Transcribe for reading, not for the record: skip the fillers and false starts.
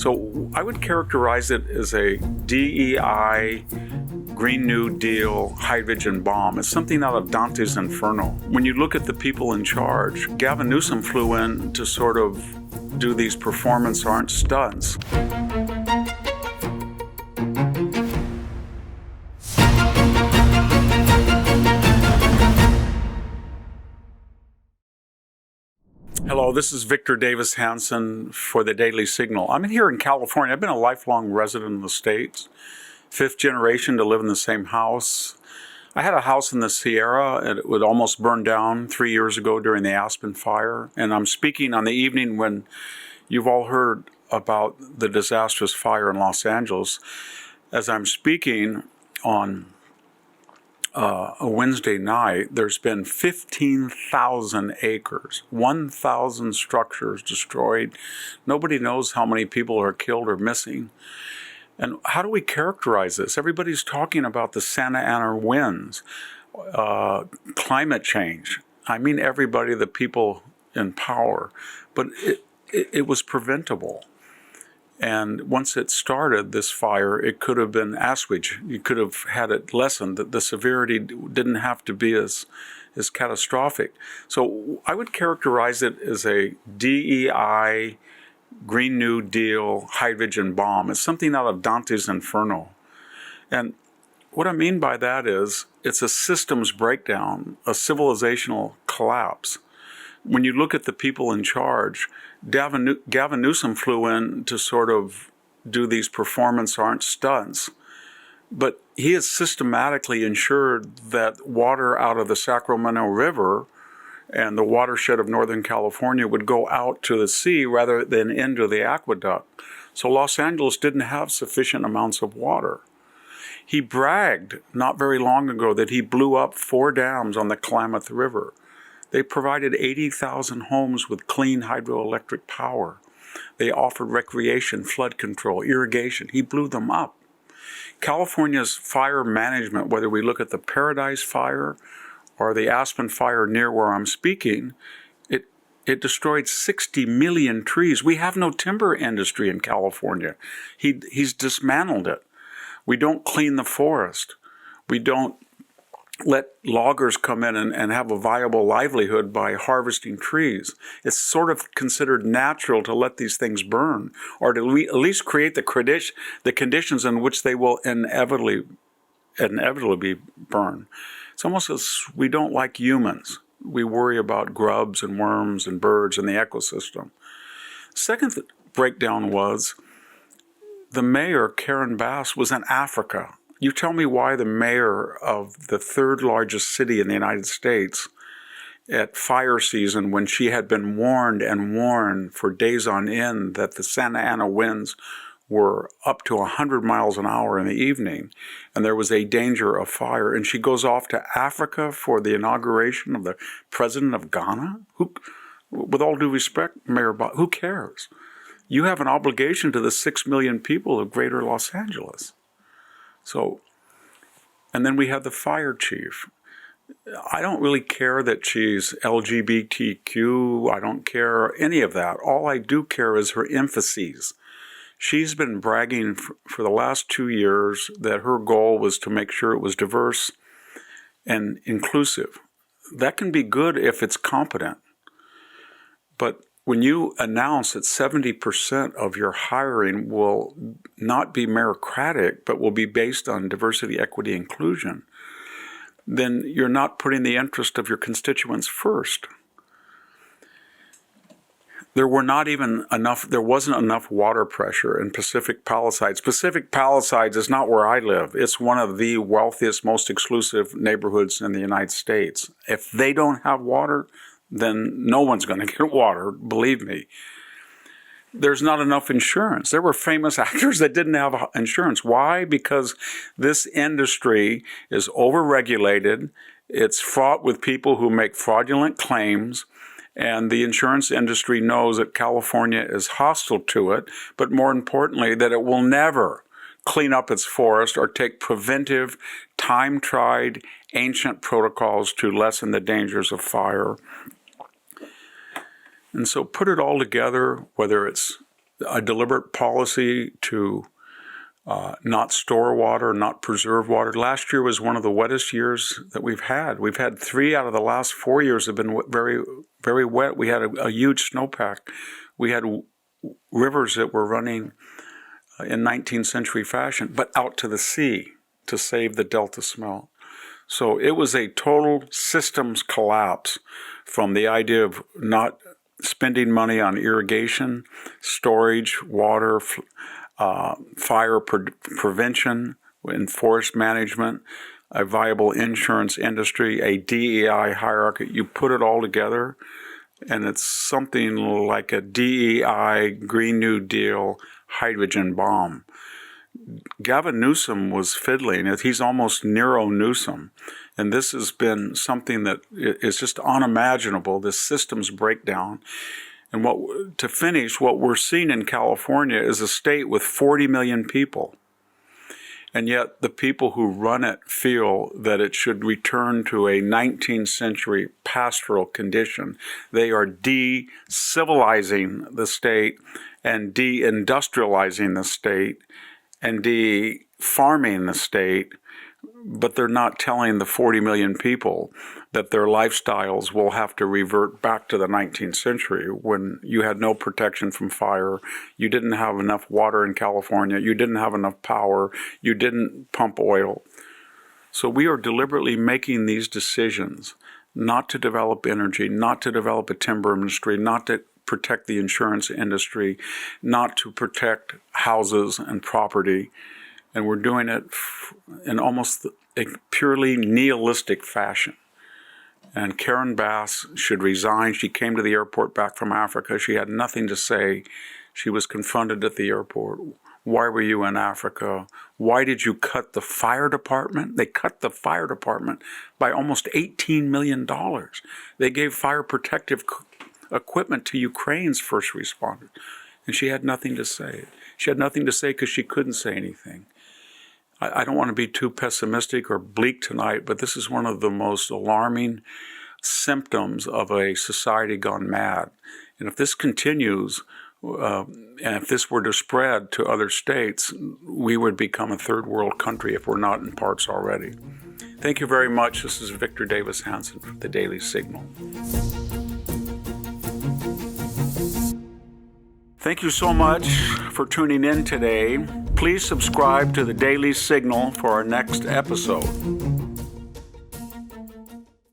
So I would characterize it as a DEI, Green New Deal, hydrogen bomb. It's something out of Dante's Inferno. When you look at the people in charge, Gavin Newsom flew in to sort of do these performance aren't stunts. Hello, this is Victor Davis Hanson for the Daily Signal. I'm here in California. I've been a lifelong resident of the States, fifth generation to live in the same house. I had a house in the Sierra, and it would almost burn down 3 years ago during the Aspen fire. And I'm speaking on the evening when you've all heard about the disastrous fire in Los Angeles. As I'm speaking on a Wednesday night, there's been 15,000 acres, 1,000 structures destroyed. Nobody knows how many people are killed or missing. And how do we characterize this? Everybody's talking about the Santa Ana winds, climate change. I mean everybody, the people in power. But it was preventable. And once it started, this fire, it could have been assuaged. You could have had it lessened. The severity didn't have to be as catastrophic. So I would characterize it as a DEI, Green New Deal, hydrogen bomb. It's something out of Dante's Inferno. And what I mean by that is it's a systems breakdown, a civilizational collapse. When you look at the people in charge, Gavin Newsom flew in to sort of do these performance aren't stunts, but he has systematically ensured that water out of the Sacramento River and the watershed of Northern California would go out to the sea rather than into the aqueduct. So Los Angeles didn't have sufficient amounts of water. He bragged not very long ago that he blew up 4 dams on the Klamath River. They provided 80,000 homes with clean hydroelectric power. They offered recreation, flood control, irrigation. He blew them up. California's fire management, whether we look at the Paradise Fire or the Aspen Fire near where I'm speaking, it destroyed 60 million trees. We have no timber industry in California. He's dismantled it. We don't clean the forest. We don't let loggers come in and have a viable livelihood by harvesting trees. It's sort of considered natural to let these things burn, or to at least create the conditions in which they will inevitably be burned. It's almost as we don't like humans. We worry about grubs and worms and birds in the ecosystem. Second breakdown was the mayor, Karen Bass, was in Africa. You tell me why the mayor of the third largest city in the United States at fire season, when she had been warned and warned for days on end that the Santa Ana winds were up to 100 miles an hour in the evening and there was a danger of fire, and she goes off to Africa for the inauguration of the president of Ghana? With all due respect, Mayor who cares? You have an obligation to the 6 million people of greater Los Angeles. So, and then we have the fire chief. I don't really care that she's LGBTQ. I don't care any of that. All I do care is her emphases. She's been bragging for the last 2 years that her goal was to make sure it was diverse and inclusive. That can be good if it's competent. But when you announce that 70% of your hiring will not be meritocratic, but will be based on diversity, equity, inclusion, then you're not putting the interest of your constituents first. There wasn't enough water pressure in Pacific Palisades. Pacific Palisades is not where I live. It's one of the wealthiest, most exclusive neighborhoods in the United States. If they don't have water, then no one's going to get water, believe me. There's not enough insurance. There were famous actors that didn't have insurance. Why? Because this industry is overregulated. It's fraught with people who make fraudulent claims, and the insurance industry knows that California is hostile to it, but more importantly, that it will never clean up its forest or take preventive, time-tried, ancient protocols to lessen the dangers of fire. And so put it all together, whether it's a deliberate policy to not store water, not preserve water. Last year was one of the wettest years that we've had. We've had 3 out of the last 4 years have been very, very wet. We had a huge snowpack. We had rivers that were running in 19th century fashion, but out to the sea to save the Delta smelt. So it was a total systems collapse, from the idea of not spending money on irrigation, storage, water, fire prevention, and forest management, a viable insurance industry, a DEI hierarchy. You put it all together, and it's something like a DEI Green New Deal hydrogen bomb. Gavin Newsom was fiddling. He's almost Nero Newsom. And this has been something that is just unimaginable, this systems breakdown. And to finish, what we're seeing in California is a state with 40 million people. And yet the people who run it feel that it should return to a 19th century pastoral condition. They are de-civilizing the state and de-industrializing the state and de-farming the state, but they're not telling the 40 million people that their lifestyles will have to revert back to the 19th century, when you had no protection from fire, you didn't have enough water in California, you didn't have enough power, you didn't pump oil. So we are deliberately making these decisions not to develop energy, not to develop a timber industry, not to protect the insurance industry, not to protect houses and property. And we're doing it in almost a purely nihilistic fashion. And Karen Bass should resign. She came to the airport back from Africa. She had nothing to say. She was confronted at the airport. Why were you in Africa? Why did you cut the fire department? They cut the fire department by almost $18 million. They gave fire protective equipment to Ukraine's first responders. And she had nothing to say. She had nothing to say because she couldn't say anything. I don't want to be too pessimistic or bleak tonight, but this is one of the most alarming symptoms of a society gone mad. And if this continues, and if this were to spread to other states, we would become a third world country if we're not in parts already. Thank you very much. This is Victor Davis Hanson for the Daily Signal. Thank you so much for tuning in today. Please subscribe to the Daily Signal for our next episode.